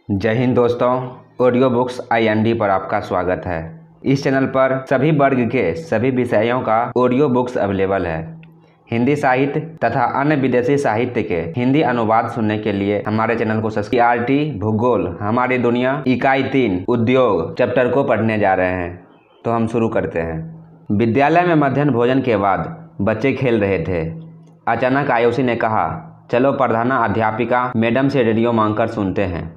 जय हिंद दोस्तों, audio books IND पर आपका स्वागत है। इस चैनल पर सभी वर्ग के सभी विषयों का ऑडियो बुक्स अवेलेबल है। हिंदी साहित्य तथा अन्य विदेशी साहित्य के हिंदी अनुवाद सुनने के लिए हमारे चैनल को सब्सक्राइब। CRT भूगोल हमारी दुनिया इकाई 3 उद्योग चैप्टर को पढ़ने जा रहे हैं, तो हम शुरू करते हैं। विद्यालय में मध्याह्न भोजन के बाद बच्चे खेल रहे थे। अचानक आयुषी ने कहा, चलो प्रधाना अध्यापिका मैडम से रेडियो मांगकर सुनते हैं।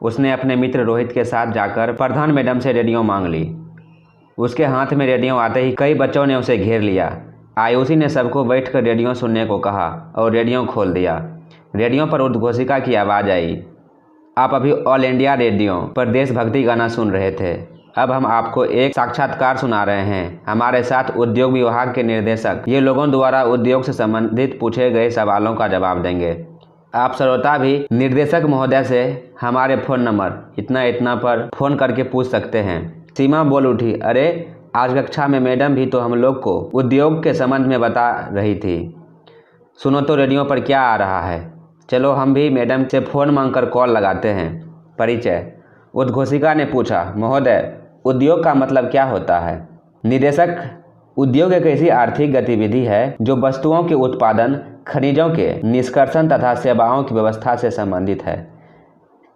उसने अपने मित्र रोहित के साथ जाकर प्रधान मैडम से रेडियो मांग ली। उसके हाथ में रेडियो आते ही कई बच्चों ने उसे घेर लिया। आयुषी ने सबको बैठकर रेडियो सुनने को कहा और रेडियो खोल दिया। रेडियो पर उद्घोषिका की आवाज़ आई, आप अभी ऑल इंडिया रेडियो पर देशभक्ति गाना सुन रहे थे। अब हम आपको एक साक्षात्कार सुना रहे हैं। हमारे साथ उद्योग विभाग के निर्देशक ये लोगों द्वारा उद्योग से संबंधित पूछे गए सवालों का जवाब देंगे। आप श्रोता भी निर्देशक महोदय से हमारे फ़ोन नंबर इतना इतना पर फ़ोन करके पूछ सकते हैं। सीमा बोल उठी, अरे आज कक्षा में मैडम भी तो हम लोग को उद्योग के संबंध में बता रही थी। सुनो तो रेडियो पर क्या आ रहा है। चलो हम भी मैडम से फ़ोन मांगकर कॉल लगाते हैं। परिचय। उद्घोषिका ने पूछा, महोदय उद्योग का मतलब क्या होता है? निदेशक, उद्योग एक ऐसी आर्थिक गतिविधि है जो वस्तुओं के उत्पादन, खनिजों के निष्कर्षण तथा सेवाओं की व्यवस्था से संबंधित है।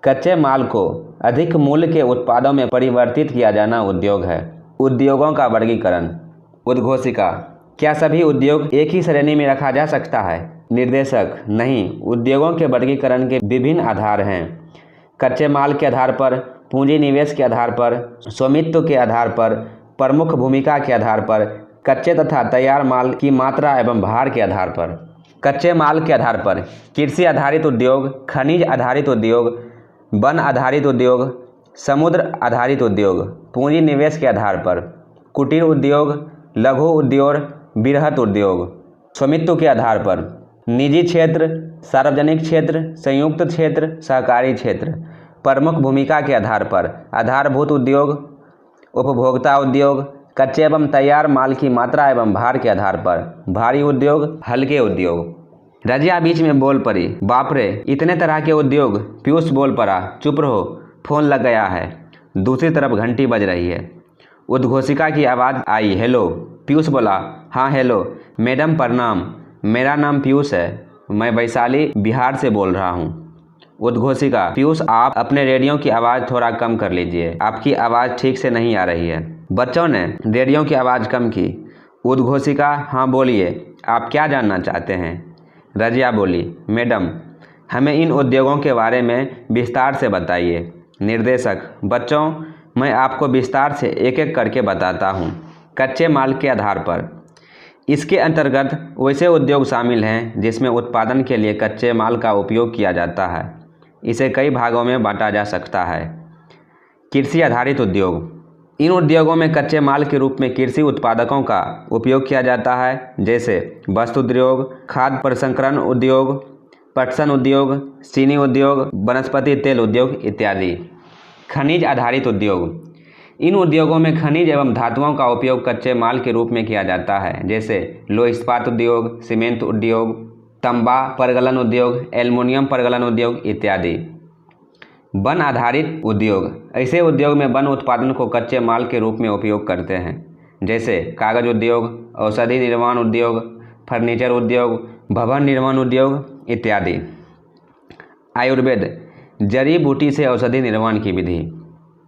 कच्चे माल को अधिक मूल्य के उत्पादों में परिवर्तित किया जाना उद्योग है। उद्योगों का वर्गीकरण। उद्घोषिका, क्या सभी उद्योग एक ही श्रेणी में रखा जा सकता है? निर्देशक, नहीं, उद्योगों के वर्गीकरण के विभिन्न आधार हैं। कच्चे माल के आधार पर, पूंजी निवेश के आधार पर, स्वामित्व के आधार पर, प्रमुख भूमिका के आधार पर, कच्चे तथा तैयार माल की मात्रा एवं भार के आधार पर। कच्चे माल के आधार पर कृषि आधारित उद्योग, खनिज आधारित उद्योग, वन आधारित उद्योग, समुद्र आधारित उद्योग। पूंजी निवेश के आधार पर कुटीर उद्योग, लघु उद्योग, बृहत उद्योग। स्वामित्व के आधार पर निजी क्षेत्र, सार्वजनिक क्षेत्र, संयुक्त क्षेत्र, सहकारी क्षेत्र। प्रमुख भूमिका के आधार पर आधारभूत उद्योग, उपभोक्ता उद्योग। कच्चे एवं तैयार माल की मात्रा एवं भार के आधार पर भारी उद्योग, हल्के उद्योग। रजिया बीच में बोल पड़ी, बाप रे इतने तरह के उद्योग। पीयूष बोल पड़ा, चुप रहो, फोन लग गया है। दूसरी तरफ घंटी बज रही है। उद्घोषिका की आवाज़ आई, हेलो। पीयूष बोला, हाँ हेलो मैडम प्रणाम, मेरा नाम पीयूष है, मैं वैशाली बिहार से बोल रहा हूँ। उद्घोषिका, पीयूष आप अपने रेडियो की आवाज़ थोड़ा कम कर लीजिए, आपकी आवाज़ ठीक से नहीं आ रही है। बच्चों ने रेडियो की आवाज़ कम की। उद्घोषिका, हाँ बोलिए, आप क्या जानना चाहते हैं? रजिया बोली, मैडम हमें इन उद्योगों के बारे में विस्तार से बताइए। निर्देशक, बच्चों मैं आपको विस्तार से एक एक करके बताता हूँ। कच्चे माल के आधार पर, इसके अंतर्गत वैसे उद्योग शामिल हैं जिसमें उत्पादन के लिए कच्चे माल का उपयोग किया जाता है। इसे कई भागों में बांटा जा सकता है। कृषि आधारित उद्योग, इन उद्योगों में कच्चे माल के रूप में कृषि उत्पादकों का उपयोग किया जाता है, जैसे वस्त्र उद्योग, खाद्य प्रसंस्करण उद्योग, पटसन उद्योग, चीनी उद्योग, वनस्पति तेल उद्योग इत्यादि। खनिज आधारित उद्योग, इन उद्योगों में खनिज एवं धातुओं का उपयोग कच्चे माल के रूप में किया जाता है, जैसे लौह इस्पात उद्योग, सीमेंट उद्योग, तांबा परगलन उद्योग, एल्युमिनियम परगलन उद्योग इत्यादि। वन आधारित उद्योग, ऐसे उद्योग में वन उत्पादन को कच्चे माल के रूप में उपयोग करते हैं, जैसे कागज उद्योग, औषधि निर्माण उद्योग, फर्नीचर उद्योग, भवन निर्माण उद्योग इत्यादि। आयुर्वेद, जड़ी बूटी से औषधि निर्माण की विधि।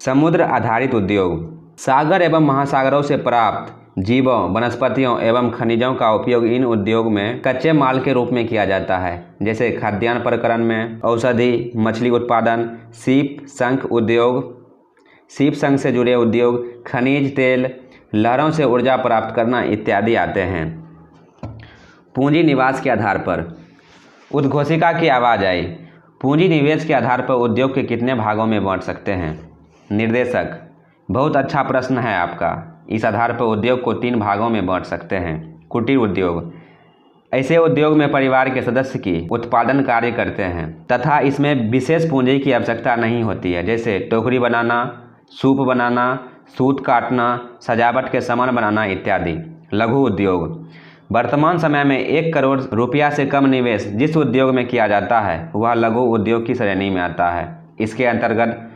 समुद्र आधारित उद्योग, सागर एवं महासागरों से प्राप्त जीवों, वनस्पतियों एवं खनिजों का उपयोग इन उद्योग में कच्चे माल के रूप में किया जाता है, जैसे खाद्यान्न प्रकरण में औषधि, मछली उत्पादन, सीप शंख उद्योग, सीप शंख से जुड़े उद्योग, खनिज तेल, लहरों से ऊर्जा प्राप्त करना इत्यादि आते हैं। पूंजी निवेश के आधार पर, उद्घोषिका की आवाज़ आई, पूंजी निवेश के आधार पर उद्योग के कितने भागों में बांट सकते हैं? निर्देशक, बहुत अच्छा प्रश्न है आपका। इस आधार पर उद्योग को 3 भागों में बांट सकते हैं। कुटीर उद्योग, ऐसे उद्योग में परिवार के सदस्य की उत्पादन कार्य करते हैं तथा इसमें विशेष पूंजी की आवश्यकता नहीं होती है, जैसे टोकरी बनाना, सूप बनाना, सूत काटना, सजावट के सामान बनाना इत्यादि। लघु उद्योग, वर्तमान समय में 1 करोड़ रुपया से कम निवेश जिस उद्योग में किया जाता है वह लघु उद्योग की श्रेणी में आता है। इसके अंतर्गत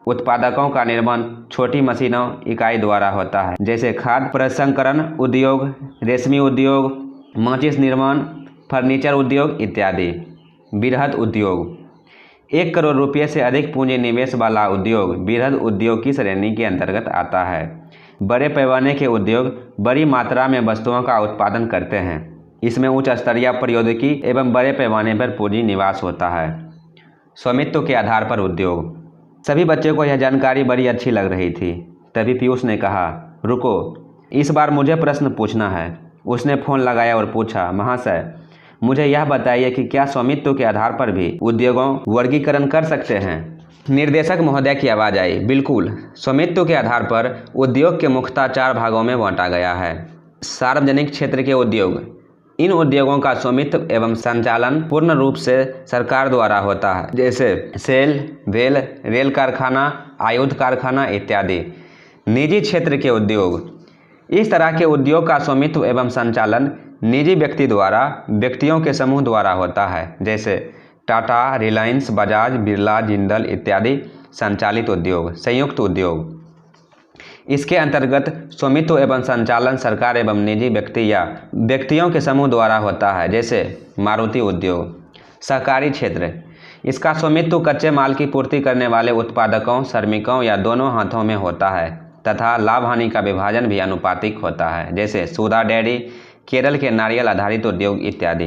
उत्पादकों का निर्माण छोटी मशीनों इकाई द्वारा होता है, जैसे खाद्य प्रसंस्करण उद्योग, रेशमी उद्योग, माचिस निर्माण, फर्नीचर उद्योग इत्यादि। बृहद उद्योग 1 करोड़ रुपये से अधिक पूंजी निवेश वाला उद्योग बृहद उद्योग की श्रेणी के अंतर्गत आता है। बड़े पैमाने के उद्योग बड़ी मात्रा में वस्तुओं का उत्पादन करते हैं। इसमें उच्च स्तरीय प्रौद्योगिकी एवं बड़े पैमाने पर पूंजी निवास होता है। स्वामित्व के आधार पर उद्योग। सभी बच्चों को यह जानकारी बड़ी अच्छी लग रही थी। तभी पीयूष ने कहा, रुको, इस बार मुझे प्रश्न पूछना है। उसने फ़ोन लगाया और पूछा, महाशय, मुझे यह बताइए कि क्या स्वामित्व के आधार पर भी उद्योगों वर्गीकरण कर सकते हैं? निर्देशक महोदय की आवाज़ आई, बिल्कुल। स्वामित्व के आधार पर उद्योग के मुख्यतः 4 भागों में बांटा गया है। सार्वजनिक क्षेत्र के उद्योग। इन उद्योगों का स्वामित्व एवं संचालन पूर्ण रूप से सरकार द्वारा होता है, जैसे सेल, वेल, रेल कारखाना, आयुध कारखाना इत्यादि। निजी क्षेत्र के उद्योग। इस तरह के उद्योग का स्वामित्व एवं संचालन निजी व्यक्ति द्वारा, व्यक्तियों के समूह द्वारा होता है, जैसे टाटा, रिलायंस, बजाज, बिरला, जिंदल इत्यादि संचालित उद्योग। संयुक्त उद्योग। इसके अंतर्गत स्वामित्व एवं संचालन सरकार एवं निजी व्यक्ति या व्यक्तियों के समूह द्वारा होता है, जैसे मारुति उद्योग। सहकारी क्षेत्र। इसका स्वामित्व कच्चे माल की पूर्ति करने वाले उत्पादकों, श्रमिकों या दोनों हाथों में होता है तथा लाभ हानि का विभाजन भी अनुपातिक होता है, जैसे सुधा डेयरी, केरल के नारियल आधारित उद्योग इत्यादि।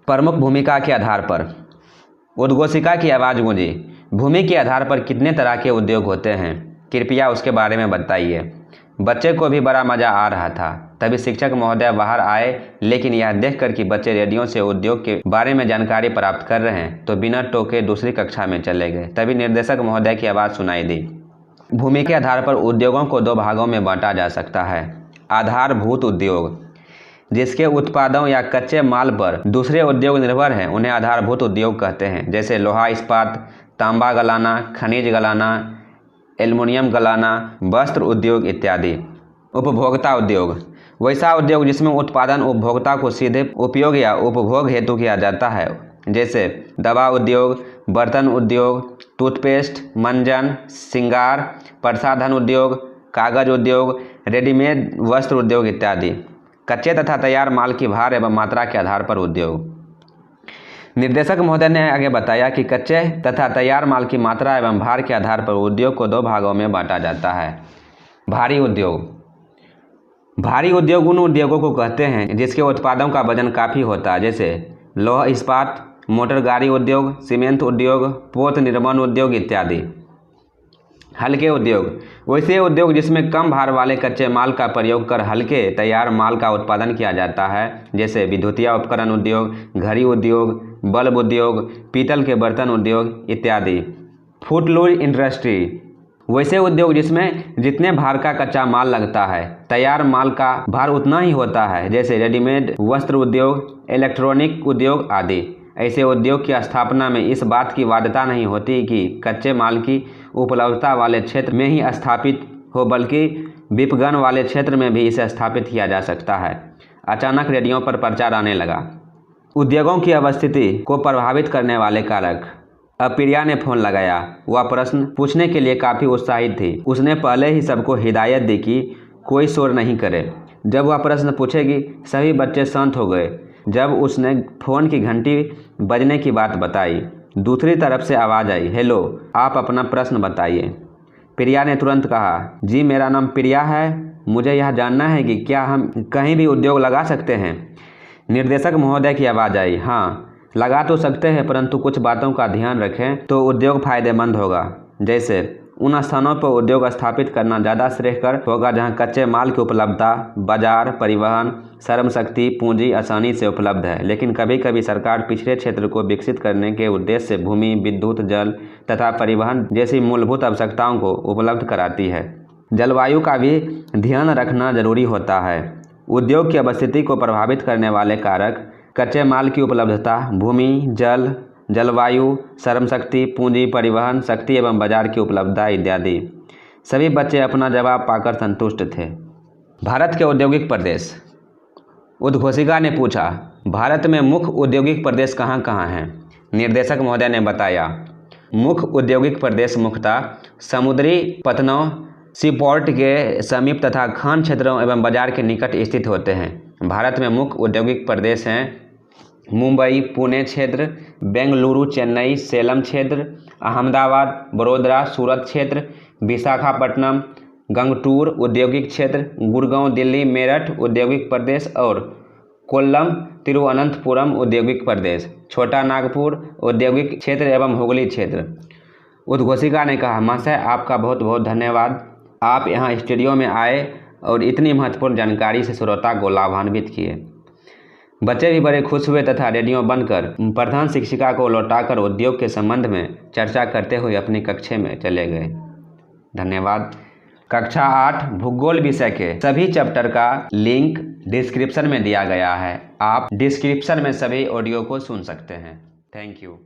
प्रमुख भूमिका के आधार पर। उद्घोषिका की आवाज़ गूंजी, भूमि के आधार पर कितने तरह के उद्योग होते हैं? कृपया उसके बारे में बताइए। बच्चे को भी बड़ा मज़ा आ रहा था। तभी शिक्षक महोदय बाहर आए, लेकिन यह देखकर कि बच्चे रेडियो से उद्योग के बारे में जानकारी प्राप्त कर रहे हैं तो बिना टोके दूसरी कक्षा में चले गए। तभी निर्देशक महोदय की आवाज़ सुनाई दी, भूमि के आधार पर उद्योगों को 2 भागों में बांटा जा सकता है। आधारभूत उद्योग, जिसके उत्पादों या कच्चे माल पर दूसरे उद्योग निर्भर हैं, उन्हें आधारभूत उद्योग कहते हैं, जैसे लोहा इस्पात, तांबा गलाना, खनिज गलाना, एल्युमिनियम गलाना, वस्त्र उद्योग इत्यादि। उपभोक्ता उद्योग, वैसा उद्योग जिसमें उत्पादन उपभोक्ता को सीधे उपयोग या उपभोग हेतु किया जाता है, जैसे दवा उद्योग, बर्तन उद्योग, टूथपेस्ट, मंजन, श्रृंगार, प्रसाधन उद्योग, कागज उद्योग, रेडीमेड वस्त्र उद्योग इत्यादि। कच्चे तथा तैयार माल की भार एवं मात्रा के आधार पर उद्योग। निर्देशक महोदय ने आगे बताया कि कच्चे तथा तैयार माल की मात्रा एवं भार के आधार पर उद्योग को 2 भागों में बांटा जाता है। भारी उद्योग। भारी उद्योग उन उद्योगों को कहते हैं जिसके उत्पादों का वजन काफ़ी होता है, जैसे लौह इस्पात, मोटर गाड़ी उद्योग, सीमेंट उद्योग, पोत निर्माण उद्योग इत्यादि। हल्के उद्योग, वैसे उद्योग जिसमें कम भार वाले कच्चे माल का प्रयोग कर हल्के तैयार माल का उत्पादन किया जाता है, जैसे विद्युतीय उपकरण उद्योग, घड़ी उद्योग, बल्ब उद्योग, पीतल के बर्तन उद्योग इत्यादि। फुटलूर इंडस्ट्री, वैसे उद्योग जिसमें जितने भार का कच्चा माल लगता है, तैयार माल का भार उतना ही होता है, जैसे रेडीमेड वस्त्र उद्योग, इलेक्ट्रॉनिक उद्योग आदि। ऐसे उद्योग की स्थापना में इस बात की बाध्यता नहीं होती कि कच्चे माल की उपलब्धता वाले क्षेत्र में ही स्थापित हो, बल्कि विपणन वाले क्षेत्र में भी इसे स्थापित किया जा सकता है। अचानक रेडियो पर प्रचार आने लगा, उद्योगों की अवस्थिति को प्रभावित करने वाले कारक। अब प्रिया ने फ़ोन लगाया। वह प्रश्न पूछने के लिए काफ़ी उत्साहित थी। उसने पहले ही सबको हिदायत दी कि कोई शोर नहीं करे। जब वह प्रश्न पूछेगी, सभी बच्चे शांत हो गए। जब उसने फ़ोन की घंटी बजने की बात बताई, दूसरी तरफ से आवाज़ आई, हेलो, आप अपना प्रश्न बताइए। प्रिया ने तुरंत कहा, जी मेरा नाम प्रिया है, मुझे यह जानना है कि क्या हम कहीं भी उद्योग लगा सकते हैं? निर्देशक महोदय की आवाज़ आई, हाँ लगा तो सकते हैं, परंतु कुछ बातों का ध्यान रखें तो उद्योग फायदेमंद होगा। जैसे उन स्थानों पर उद्योग स्थापित करना ज़्यादा श्रेयस्कर होगा जहां कच्चे माल की उपलब्धता, बाजार, परिवहन, श्रम शक्ति, पूंजी आसानी से उपलब्ध है। लेकिन कभी कभी सरकार पिछड़े क्षेत्र को विकसित करने के उद्देश्य से भूमि, विद्युत, जल तथा परिवहन जैसी मूलभूत आवश्यकताओं को उपलब्ध कराती है। जलवायु का भी ध्यान रखना जरूरी होता है। उद्योग की अवस्थिति को प्रभावित करने वाले कारक कच्चे माल की उपलब्धता, भूमि, जल, जलवायु, श्रम शक्ति, पूंजी, परिवहन शक्ति एवं बाजार की उपलब्धता इत्यादि। सभी बच्चे अपना जवाब पाकर संतुष्ट थे। भारत के औद्योगिक प्रदेश। उद्घोषिका ने पूछा, भारत में मुख्य औद्योगिक प्रदेश कहाँ कहाँ हैं? निर्देशक महोदय ने बताया, मुख्य औद्योगिक प्रदेश मुख्यतः समुद्री पतनों, सीपोर्ट के समीप तथा खान क्षेत्रों एवं बाजार के निकट स्थित होते हैं। भारत में मुख्य औद्योगिक प्रदेश हैं मुंबई, पुणे क्षेत्र, बेंगलुरु, चेन्नई, सेलम क्षेत्र, अहमदाबाद, बड़ोदरा, सूरत क्षेत्र, विशाखापट्टनम, गंगटूर औद्योगिक क्षेत्र, गुड़गांव, दिल्ली, मेरठ औद्योगिक प्रदेश और कोल्लम, तिरुवनंतपुरम औद्योगिक प्रदेश, छोटा नागपुर औद्योगिक क्षेत्र एवं हुगली क्षेत्र। उद्घोषिका ने कहा, महाशय आपका बहुत बहुत धन्यवाद। आप यहाँ स्टूडियो में आए और इतनी महत्वपूर्ण जानकारी से श्रोता को लाभान्वित किए। बच्चे भी बड़े खुश हुए तथा रेडियो बंद कर प्रधान शिक्षिका को लौटाकर उद्योग के संबंध में चर्चा करते हुए अपनी कक्षा में चले गए। धन्यवाद। कक्षा 8 भूगोल विषय के सभी चैप्टर का लिंक डिस्क्रिप्शन में दिया गया है। आप डिस्क्रिप्शन में सभी ऑडियो को सुन सकते हैं। Thank you.